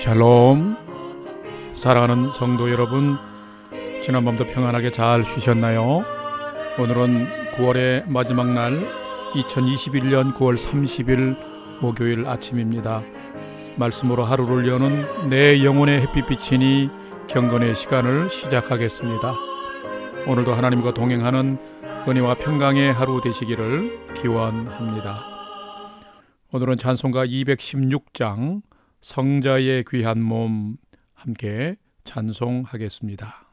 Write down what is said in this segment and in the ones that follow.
샬롬. 사랑하는 성도 여러분, 지난밤도 평안하게 잘 쉬셨나요? 오늘은 9월의 마지막 날 2021년 9월 30일 목요일 아침입니다. 말씀으로 하루를 여는 내 영혼의 햇빛비치니 경건의 시간을 시작하겠습니다. 오늘도 하나님과 동행하는 은혜와 평강의 하루 되시기를 기원합니다. 오늘은 찬송가 216장 성자의 귀한 몸 함께 찬송하겠습니다.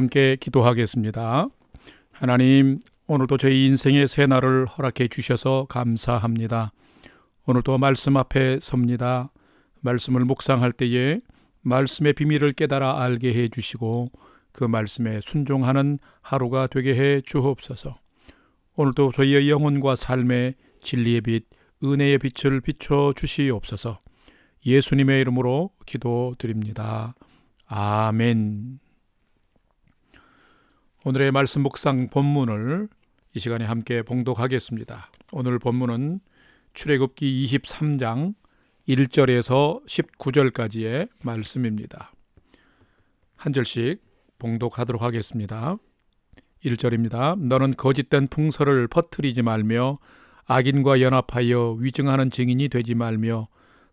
함께 기도하겠습니다. 하나님, 오늘도 저희 인생의 새날을 허락해 주셔서 감사합니다. 오늘도 말씀 앞에 섭니다. 말씀을 묵상할 때에 말씀의 비밀을 깨달아 알게 해 주시고 그 말씀에 순종하는 하루가 되게 해 주옵소서. 오늘도 저희의 영혼과 삶의 진리의 빛, 은혜의 빛을 비춰 주시옵소서. 예수님의 이름으로 기도드립니다. 아멘. 오늘의 말씀 묵상 본문을 이 시간에 함께 봉독하겠습니다. 오늘 본문은 출애굽기 23장 1절에서 19절까지의 말씀입니다. 한 절씩 봉독하도록 하겠습니다. 1절입니다. 너는 거짓된 풍설을 퍼뜨리지 말며 악인과 연합하여 위증하는 증인이 되지 말며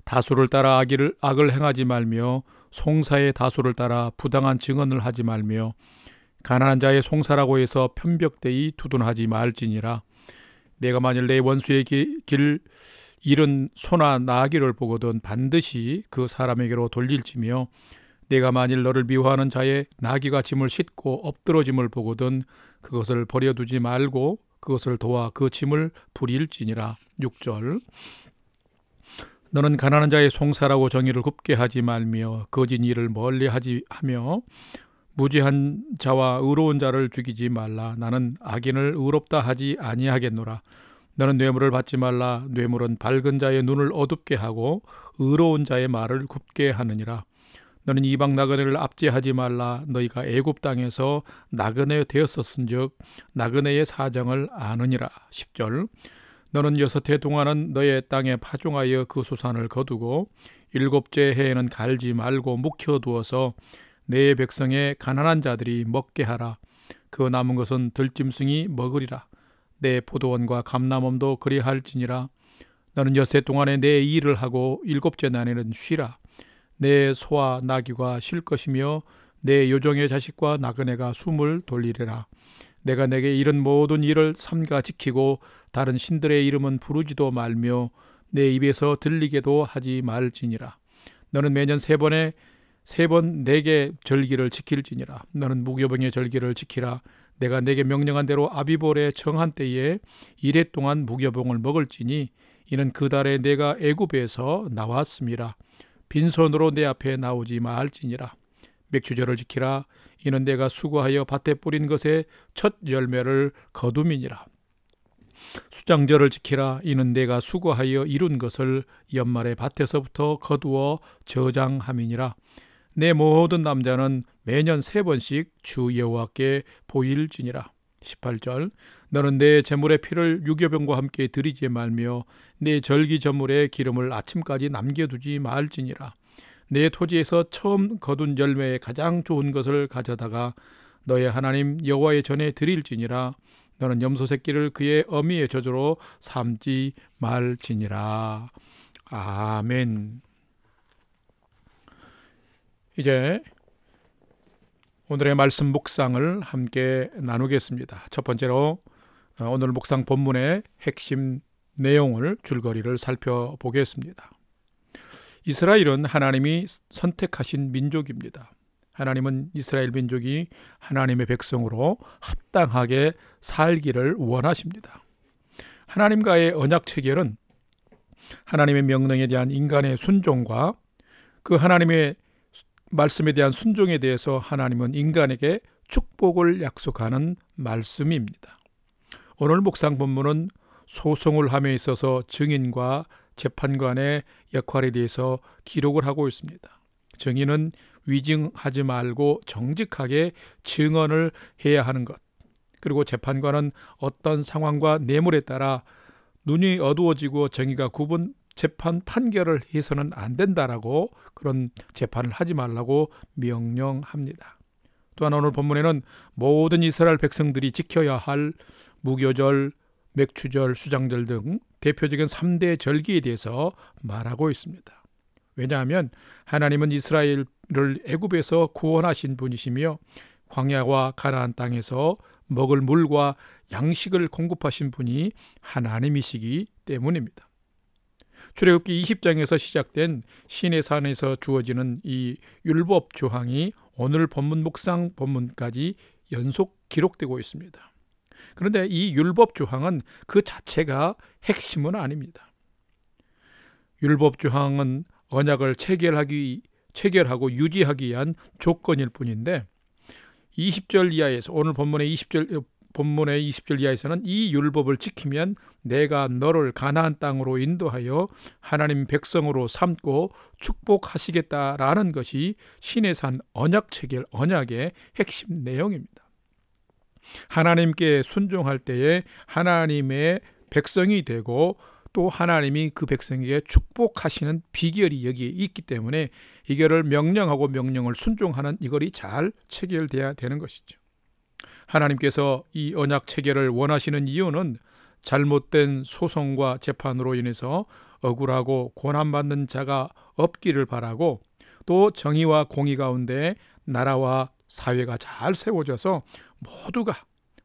다수를 따라 악을 행하지 말며 송사의 다수를 따라 부당한 증언을 하지 말며 가난한 자의 송사라고 해서 편벽되이 두둔하지 말지니라. 내가 만일 내 원수의 길 잃은 소나 나귀를 보거든 반드시 그 사람에게로 돌릴지며 내가 만일 너를 미워하는 자의 나귀가 짐을 싣고 엎드러짐을 보거든 그것을 버려두지 말고 그것을 도와 그 짐을 부릴지니라. 6절 너는 가난한 자의 송사라고 정의를 굽게 하지 말며 거짓 일을 멀리하며 무죄한 자와 의로운 자를 죽이지 말라. 나는 악인을 의롭다 하지 아니하겠노라. 너는 뇌물을 받지 말라. 뇌물은 밝은 자의 눈을 어둡게 하고 의로운 자의 말을 굽게 하느니라. 너는 이방 나그네를 압제하지 말라. 너희가 애굽 땅에서 나그네 되었었은즉 나그네의 사정을 아느니라. 10절 너는 6해 동안은 너의 땅에 파종하여 그 수산을 거두고 7째 해에는 갈지 말고 묵혀두어서 내 백성의 가난한 자들이 먹게 하라. 그 남은 것은 들짐승이 먹으리라. 내 포도원과 감람원도 그리할지니라. 너는 6해 동안에 내 일을 하고 7째 날에는 쉬라. 내 소와 나귀가 쉴 것이며 내 요정의 자식과 나그네가 숨을 돌리리라. 내가 내게 이른 모든 일을 삼가 지키고 다른 신들의 이름은 부르지도 말며 내 입에서 들리게도 하지 말지니라. 너는 매년 세 번 내게 절기를 지킬지니라. 너는 무교병의 절기를 지키라. 내가 내게 명령한 대로 아비볼의 정한 때에 1해 동안 무교병을 먹을지니 이는 그 달에 내가 애굽에서 나왔음이라. 빈손으로 내 앞에 나오지 말지니라. 맥주절을 지키라. 이는 내가 수고하여 밭에 뿌린 것의 첫 열매를 거둠이니라. 수장절을 지키라. 이는 내가 수고하여 이룬 것을 연말에 밭에서부터 거두어 저장함이니라. 내 모든 남자는 매년 3번씩 주 여호와께 보일지니라. 18절 너는 내 제물의 피를 유교병과 함께 드리지 말며 내 절기 제물의 기름을 아침까지 남겨두지 말지니라. 내 토지에서 처음 거둔 열매의 가장 좋은 것을 가져다가 너의 하나님 여호와의 전에 드릴지니라. 너는 염소 새끼를 그의 어미의 저주로 삼지 말지니라. 아멘. 이제 오늘의 말씀 묵상을 함께 나누겠습니다. 첫 번째로 오늘 묵상 본문의 핵심 내용을 줄거리를 살펴보겠습니다. 이스라엘은 하나님이 선택하신 민족입니다. 하나님은 이스라엘 민족이 하나님의 백성으로 합당하게 살기를 원하십니다. 하나님과의 언약 체결은 하나님의 명령에 대한 인간의 순종과 그 하나님의 말씀에 대한 순종에 대해서 하나님은 인간에게 축복을 약속하는 말씀입니다. 오늘 묵상 본문은 소송을 함에 있어서 증인과 재판관의 역할에 대해서 기록을 하고 있습니다. 증인은 위증하지 말고 정직하게 증언을 해야 하는 것, 그리고 재판관은 어떤 상황과 뇌물에 따라 눈이 어두워지고 정의가 재판 판결을 해서는 안 된다라고 그런 재판을 하지 말라고 명령합니다. 또한 오늘 본문에는 모든 이스라엘 백성들이 지켜야 할 무교절, 맥추절, 수장절 등 대표적인 3대 절기에 대해서 말하고 있습니다. 왜냐하면 하나님은 이스라엘을 애굽에서 구원하신 분이시며 광야와 가나안 땅에서 먹을 물과 양식을 공급하신 분이 하나님이시기 때문입니다. 출애굽기 20장에서 시작된 시내산에서 주어지는 이 율법 조항이 오늘 본문 묵상 본문까지 연속 기록되고 있습니다. 그런데 이 율법 조항은 그 자체가 핵심은 아닙니다. 율법 조항은 언약을 체결하고 유지하기 위한 조건일 뿐인데 20절 이하에서 오늘 본문의 20절 이하에서는 이 율법을 지키면 내가 너를 가나안 땅으로 인도하여 하나님 백성으로 삼고 축복하시겠다라는 것이 시내산 언약 체결, 언약의 핵심 내용입니다. 하나님께 순종할 때에 하나님의 백성이 되고 또 하나님이 그 백성에게 축복하시는 비결이 여기에 있기 때문에 이거를 명령하고 명령을 순종하는 이걸이 잘 체결돼야 되는 것이죠. 하나님께서 이 언약 체결을 원하시는 이유는 잘못된 소송과 재판으로 인해서 억울하고 고난받는 자가 없기를 바라고, 또 정의와 공의 가운데 나라와 사회가 잘 세워져서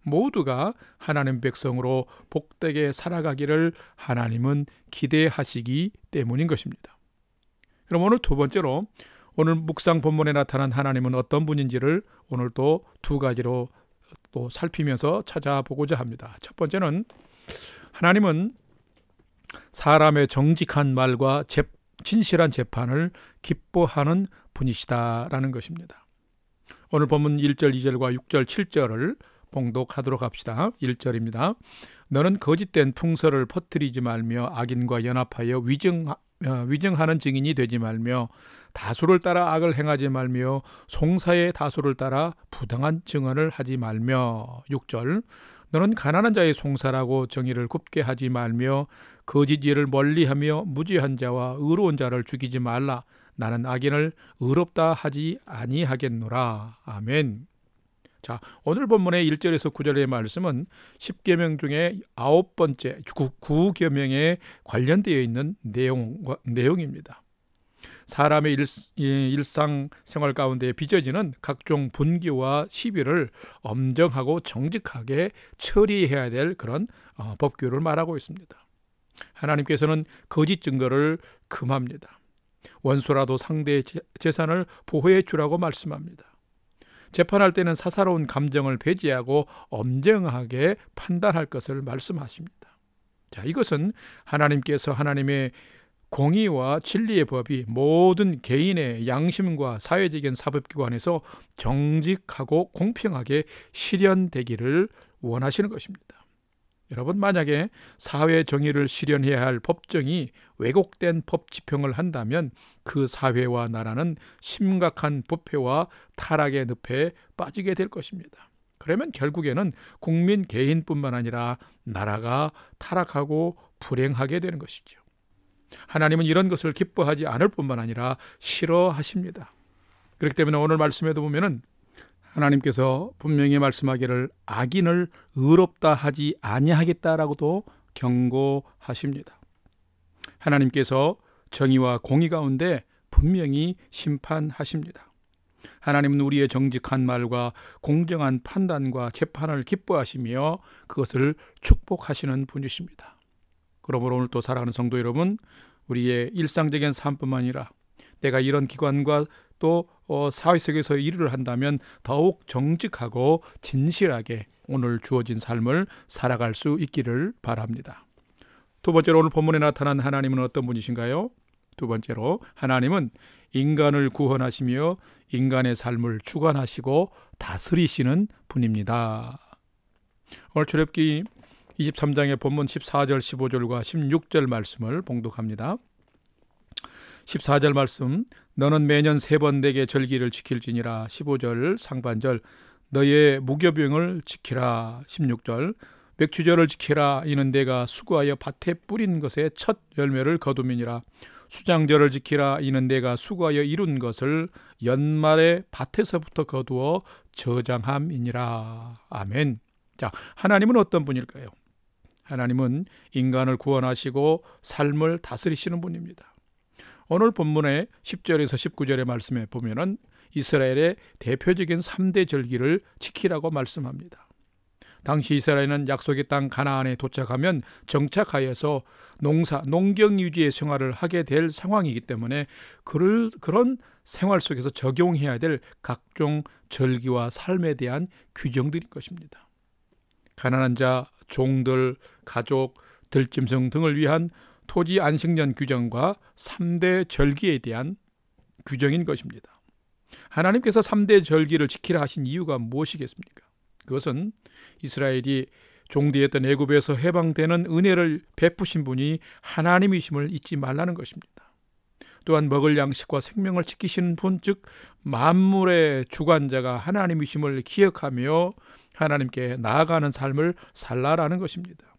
모두가 하나님 백성으로 복되게 살아가기를 하나님은 기대하시기 때문인 것입니다. 그럼 오늘 두 번째로, 오늘 묵상 본문에 나타난 하나님은 어떤 분인지를 오늘 또 두 가지로 또 살피면서 찾아보고자 합니다. 첫 번째는, 하나님은 사람의 정직한 말과 진실한 재판을 기뻐하는 분이시다라는 것입니다. 오늘 본문 1절, 2절과 6절, 7절을 봉독하도록 합시다. 1절입니다. 너는 거짓된 풍설을 퍼뜨리지 말며 악인과 연합하여 위증하는 증인이 되지 말며 다수를 따라 악을 행하지 말며 송사의 다수를 따라 부당한 증언을 하지 말며. 6절. 너는 가난한 자의 송사라고 정의를 굽게 하지 말며 거짓 일을 멀리하며 무죄한 자와 의로운 자를 죽이지 말라. 나는 악인을 의롭다 하지 아니하겠노라. 아멘. 자, 오늘 본문의 1절에서 9절의 말씀은 10계명 중에 9번째 9계명에 관련되어 있는 내용입니다. 사람의 일상생활 가운데 빚어지는 각종 분기와 시비를 엄정하고 정직하게 처리해야 될 그런 법규를 말하고 있습니다. 하나님께서는 거짓 증거를 금합니다. 원수라도 상대의 재산을 보호해 주라고 말씀합니다. 재판할 때는 사사로운 감정을 배제하고 엄정하게 판단할 것을 말씀하십니다. 자, 이것은 하나님께서 하나님의 공의와 진리의 법이 모든 개인의 양심과 사회적인 사법기관에서 정직하고 공평하게 실현되기를 원하시는 것입니다. 여러분, 만약에 사회 정의를 실현해야 할 법정이 왜곡된 법 집행을 한다면 그 사회와 나라는 심각한 부패와 타락의 늪에 빠지게 될 것입니다. 그러면 결국에는 국민 개인뿐만 아니라 나라가 타락하고 불행하게 되는 것이죠. 하나님은 이런 것을 기뻐하지 않을 뿐만 아니라 싫어하십니다. 그렇기 때문에 오늘 말씀에도 보면은 하나님께서 분명히 말씀하기를 악인을 의롭다 하지 아니하겠다라고도 경고하십니다. 하나님께서 정의와 공의 가운데 분명히 심판하십니다. 하나님은 우리의 정직한 말과 공정한 판단과 재판을 기뻐하시며 그것을 축복하시는 분이십니다. 그러므로 오늘 또 사랑하는 성도 여러분, 우리의 일상적인 삶뿐만 아니라 내가 이런 기관과 또 사회 속에서 일을 한다면 더욱 정직하고 진실하게 오늘 주어진 삶을 살아갈 수 있기를 바랍니다. 두 번째로, 오늘 본문에 나타난 하나님은 어떤 분이신가요? 두 번째로, 하나님은 인간을 구원하시며 인간의 삶을 주관하시고 다스리시는 분입니다. 오늘 출애굽기 23장의 본문 14절, 15절과 16절 말씀을 봉독합니다. 14절 말씀, 너는 매년 3번 내게 절기를 지킬지니라. 15절 상반절, 너의 무교병을 지키라. 16절, 맥주절을 지키라. 이는 내가 수고하여 밭에 뿌린 것의 첫 열매를 거두미니라. 수장절을 지키라. 이는 내가 수고하여 이룬 것을 연말에 밭에서부터 거두어 저장함이니라. 아멘. 자, 하나님은 어떤 분일까요? 하나님은 인간을 구원하시고 삶을 다스리시는 분입니다. 오늘 본문의 10절에서 19절의 말씀에 보면은 이스라엘의 대표적인 3대 절기를 지키라고 말씀합니다. 당시 이스라엘은 약속의 땅 가나안에 도착하면 정착하여서 농경 유지의 생활을 하게 될 상황이기 때문에 그런 생활 속에서 적용해야 될 각종 절기와 삶에 대한 규정들인 것입니다. 가난한 자, 종들, 가족, 들짐승 등을 위한 토지 안식년 규정과 3대 절기에 대한 규정인 것입니다. 하나님께서 3대 절기를 지키라 하신 이유가 무엇이겠습니까? 그것은 이스라엘이 종되었던 애굽에서 해방되는 은혜를 베푸신 분이 하나님이심을 잊지 말라는 것입니다. 또한 먹을 양식과 생명을 지키시는 분, 즉 만물의 주관자가 하나님이심을 기억하며 하나님께 나아가는 삶을 살라라는 것입니다.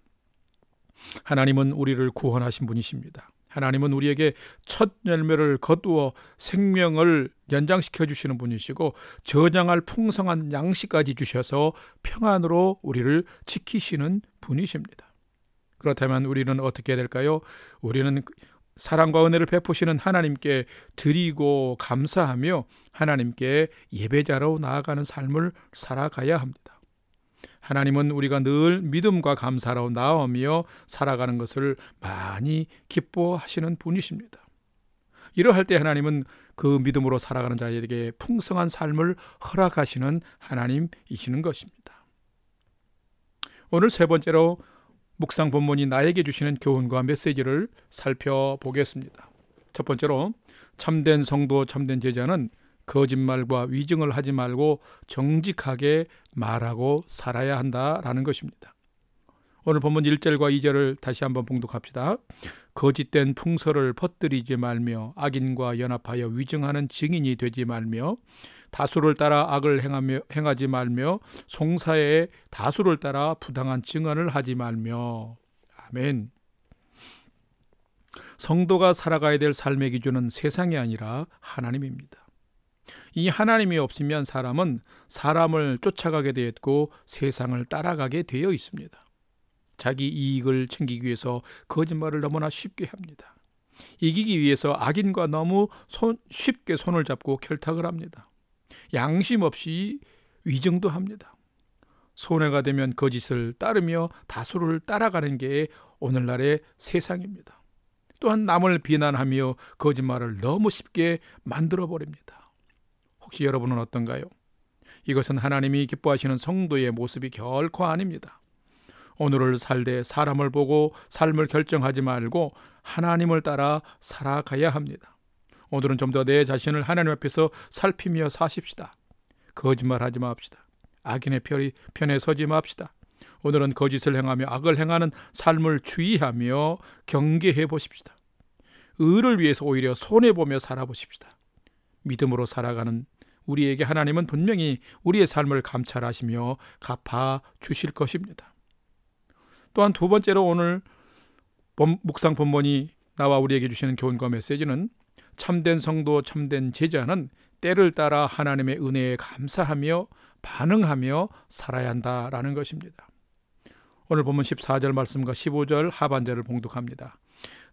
하나님은 우리를 구원하신 분이십니다. 하나님은 우리에게 첫 열매를 거두어 생명을 연장시켜 주시는 분이시고 저장할 풍성한 양식까지 주셔서 평안으로 우리를 지키시는 분이십니다. 그렇다면 우리는 어떻게 해야 될까요? 우리는 사랑과 은혜를 베푸시는 하나님께 드리고 감사하며 하나님께 예배자로 나아가는 삶을 살아가야 합니다. 하나님은 우리가 늘 믿음과 감사로 나아오며 살아가는 것을 많이 기뻐하시는 분이십니다. 이러할 때 하나님은 그 믿음으로 살아가는 자에게 풍성한 삶을 허락하시는 하나님이시는 것입니다. 오늘 세 번째로 묵상 본문이 나에게 주시는 교훈과 메시지를 살펴보겠습니다. 첫 번째로 참된 성도, 참된 제자는 거짓말과 위증을 하지 말고 정직하게 말하고 살아야 한다라는 것입니다. 오늘 본문 1절과 2절을 다시 한번 봉독합시다. 거짓된 풍설을 퍼뜨리지 말며 악인과 연합하여 위증하는 증인이 되지 말며 다수를 따라 악을 행하지 말며 송사에 다수를 따라 부당한 증언을 하지 말며. 아멘. 성도가 살아가야 될 삶의 기준은 세상이 아니라 하나님입니다. 이 하나님이 없으면 사람은 사람을 쫓아가게 되었고 세상을 따라가게 되어 있습니다. 자기 이익을 챙기기 위해서 거짓말을 너무나 쉽게 합니다. 이기기 위해서 악인과 너무 쉽게 손을 잡고 결탁을 합니다. 양심 없이 위증도 합니다. 손해가 되면 거짓을 따르며 다수를 따라가는 게 오늘날의 세상입니다. 또한 남을 비난하며 거짓말을 너무 쉽게 만들어버립니다. 혹시 여러분은 어떤가요? 이것은 하나님이 기뻐하시는 성도의 모습이 결코 아닙니다. 오늘을 살되 사람을 보고 삶을 결정하지 말고 하나님을 따라 살아가야 합니다. 오늘은 좀 더 내 자신을 하나님 앞에서 살피며 사십시다. 거짓말하지 맙시다. 악인의 편에 서지 맙시다. 오늘은 거짓을 행하며 악을 행하는 삶을 주의하며 경계해 보십시다. 의를 위해서 오히려 손해보며 살아보십시다. 믿음으로 살아가는 우리에게 하나님은 분명히 우리의 삶을 감찰하시며 갚아주실 것입니다. 또한 두 번째로 오늘 묵상 본문이 나와 우리에게 주시는 교훈과 메시지는 참된 성도, 참된 제자는 때를 따라 하나님의 은혜에 감사하며 반응하며 살아야 한다라는 것입니다. 오늘 본문 14절 말씀과 15절 하반절을 봉독합니다.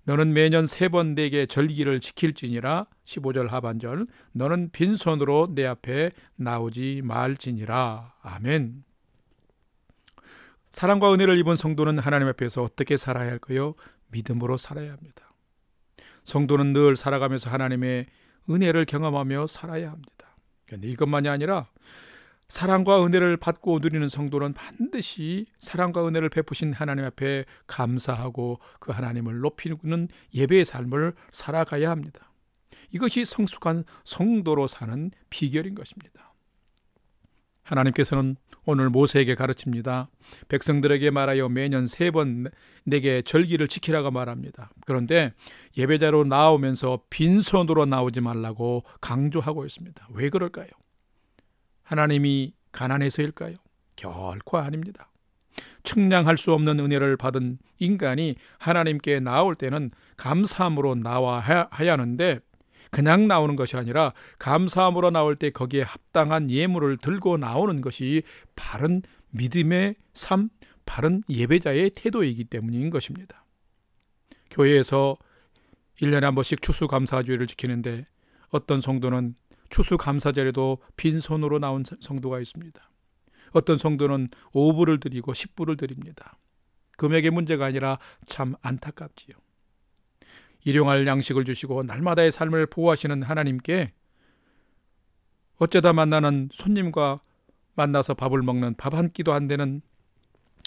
너는 매년 3번 내게 절기를 지킬지니라. 15절 하반절 너는 빈손으로 내 앞에 나오지 말지니라. 아멘. 사랑과 은혜를 입은 성도는 하나님 앞에서 어떻게 살아야 할까요? 믿음으로 살아야 합니다. 성도는 늘 살아가면서 하나님의 은혜를 경험하며 살아야 합니다. 그런데 이것만이 아니라 사랑과 은혜를 받고 누리는 성도는 반드시 사랑과 은혜를 베푸신 하나님 앞에 감사하고 그 하나님을 높이는 예배의 삶을 살아가야 합니다. 이것이 성숙한 성도로 사는 비결인 것입니다. 하나님께서는 오늘 모세에게 가르칩니다. 백성들에게 말하여 매년 3번 내게 절기를 지키라고 말합니다. 그런데 예배자로 나오면서 빈손으로 나오지 말라고 강조하고 있습니다. 왜 그럴까요? 하나님이 가난해서일까요? 결코 아닙니다. 측량할 수 없는 은혜를 받은 인간이 하나님께 나올 때는 감사함으로 나와야 하는데 그냥 나오는 것이 아니라 감사함으로 나올 때 거기에 합당한 예물을 들고 나오는 것이 바른 믿음의 삶, 바른 예배자의 태도이기 때문인 것입니다. 교회에서 1년에 한 번씩 추수감사주일을 지키는데 어떤 성도는 추수감사절에도 빈손으로 나온 성도가 있습니다. 어떤 성도는 5불을 드리고 10불을 드립니다. 금액의 문제가 아니라 참 안타깝지요. 일용할 양식을 주시고 날마다의 삶을 보호하시는 하나님께 어쩌다 만나는 손님과 만나서 밥을 먹는 밥 한 끼도 안 되는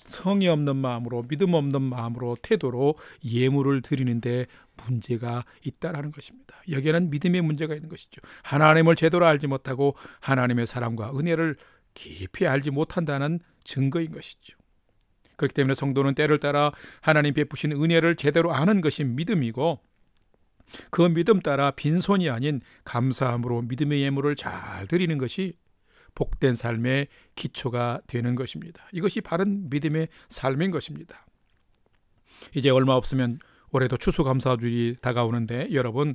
성의 없는 마음으로, 믿음 없는 마음으로, 태도로 예물을 드리는데 문제가 있다라는 것입니다. 여기에는 믿음의 문제가 있는 것이죠. 하나님을 제대로 알지 못하고 하나님의 사랑과 은혜를 깊이 알지 못한다는 증거인 것이죠. 그렇기 때문에 성도는 때를 따라 하나님 베푸신 은혜를 제대로 아는 것이 믿음이고 그 믿음 따라 빈손이 아닌 감사함으로 믿음의 예물을 잘 드리는 것이 복된 삶의 기초가 되는 것입니다. 이것이 바른 믿음의 삶인 것입니다. 이제 얼마 없으면 올해도 추수감사주일이 다가오는데 여러분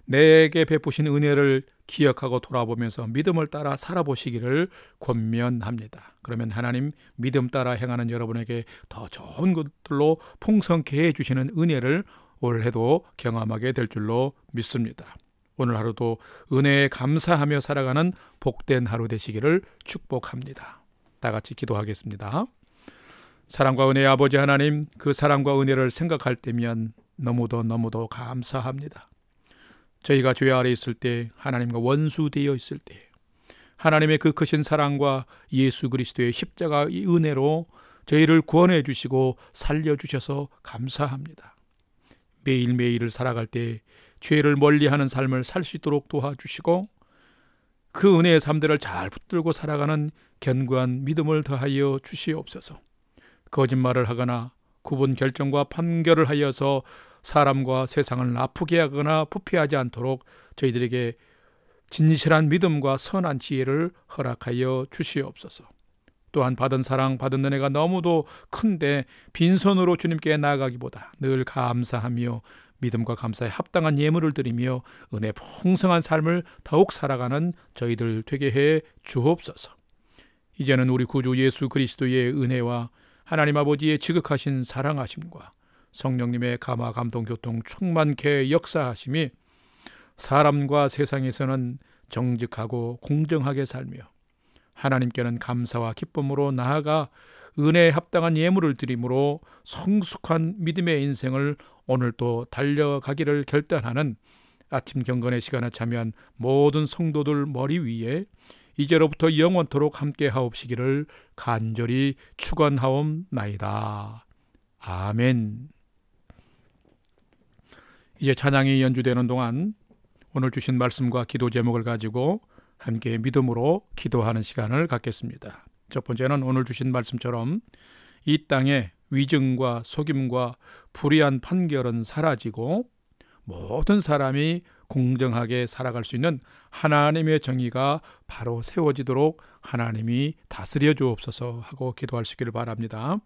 내게 베푸신 은혜를 기억하고 돌아보면서 믿음을 따라 살아보시기를 권면합니다. 그러면 하나님 믿음 따라 행하는 여러분에게 더 좋은 것들로 풍성케 해주시는 은혜를 올해도 경험하게 될 줄로 믿습니다. 오늘 하루도 은혜에 감사하며 살아가는 복된 하루 되시기를 축복합니다. 다 같이 기도하겠습니다. 사랑과 은혜의 아버지 하나님, 그 사랑과 은혜를 생각할 때면 너무도 감사합니다. 저희가 죄 아래 있을 때, 하나님과 원수되어 있을 때 하나님의 그 크신 사랑과 예수 그리스도의 십자가의 은혜로 저희를 구원해 주시고 살려주셔서 감사합니다. 매일매일을 살아갈 때 죄를 멀리하는 삶을 살 수 있도록 도와주시고 그 은혜의 삶들을 잘 붙들고 살아가는 견고한 믿음을 더하여 주시옵소서. 거짓말을 하거나 구분 결정과 판결을 하여서 사람과 세상을 아프게 하거나 부패하지 않도록 저희들에게 진실한 믿음과 선한 지혜를 허락하여 주시옵소서. 또한 받은 사랑, 받은 은혜가 너무도 큰데 빈손으로 주님께 나아가기보다 늘 감사하며 믿음과 감사에 합당한 예물을 드리며 은혜 풍성한 삶을 더욱 살아가는 저희들 되게 해 주옵소서. 이제는 우리 구주 예수 그리스도의 은혜와 하나님 아버지의 지극하신 사랑하심과 성령님의 감화 감동 교통 충만케 역사하심이 사람과 세상에서는 정직하고 공정하게 살며 하나님께는 감사와 기쁨으로 나아가 은혜에 합당한 예물을 드림으로 성숙한 믿음의 인생을 오늘 또 달려가기를 결단하는 아침 경건의 시간에 참여한 모든 성도들 머리 위에 이제로부터 영원토록 함께 하옵시기를 간절히 축원하옵나이다. 아멘. 이제 찬양이 연주되는 동안 오늘 주신 말씀과 기도 제목을 가지고 함께 믿음으로 기도하는 시간을 갖겠습니다. 첫 번째는 오늘 주신 말씀처럼 이 땅에 위증과 속임과 불의한 판결은 사라지고 모든 사람이 공정하게 살아갈 수 있는 하나님의 정의가 바로 세워지도록 하나님이 다스려 주옵소서 하고 기도할 수 있기를 바랍니다.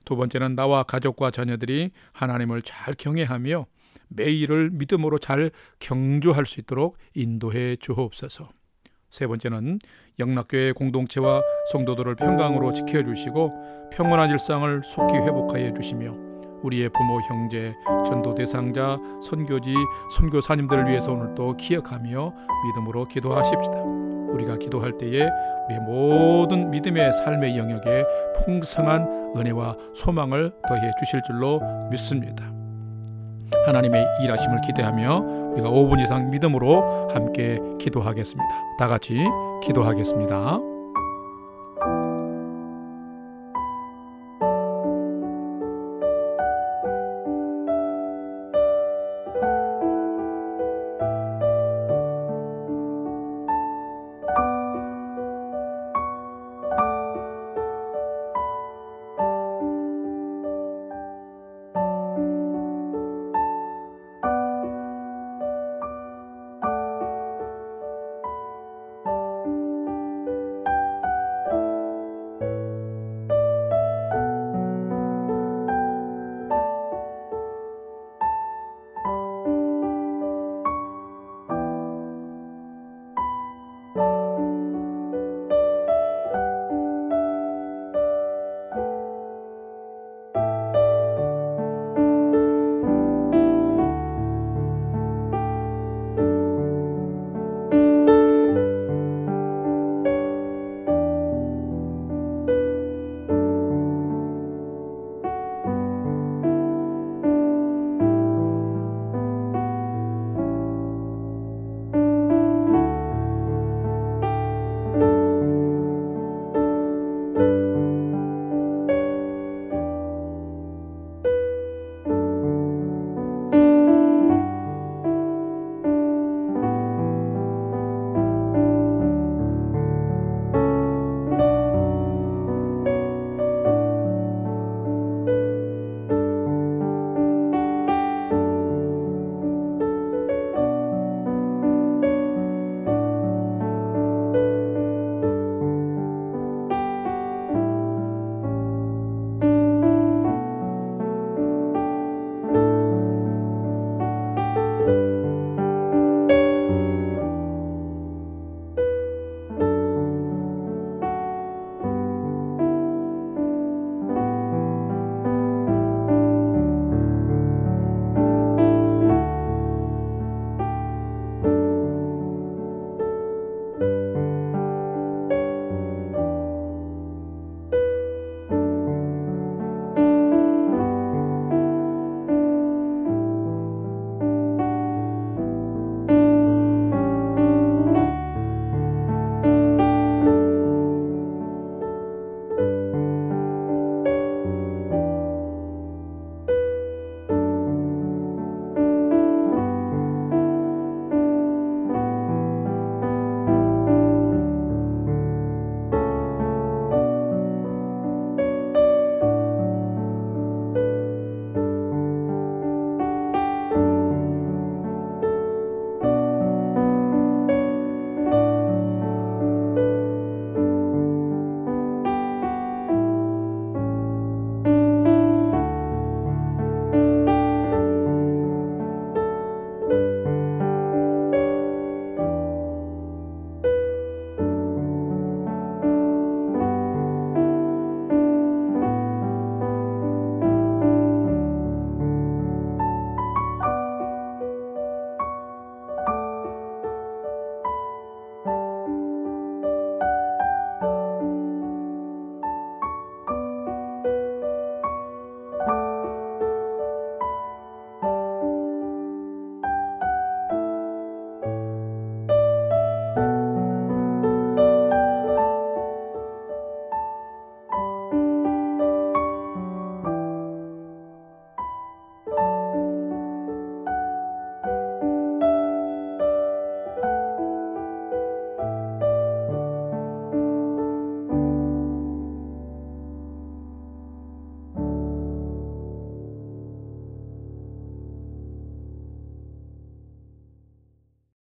두 번째는 나와 가족과 자녀들이 하나님을 잘 경외하며 매일을 믿음으로 잘 경주할 수 있도록 인도해 주옵소서. 세 번째는 영락교회 공동체와 성도들을 평강으로 지켜주시고 평온한 일상을 속히 회복하여 주시며 우리의 부모, 형제, 전도 대상자, 선교지, 선교사님들을 위해서 오늘도 기억하며 믿음으로 기도하십시다. 우리가 기도할 때에 우리의 모든 믿음의 삶의 영역에 풍성한 은혜와 소망을 더해 주실 줄로 믿습니다. 하나님의 일하심을 기대하며 우리가 5분 이상 믿음으로 함께 기도하겠습니다. 다 같이 기도하겠습니다.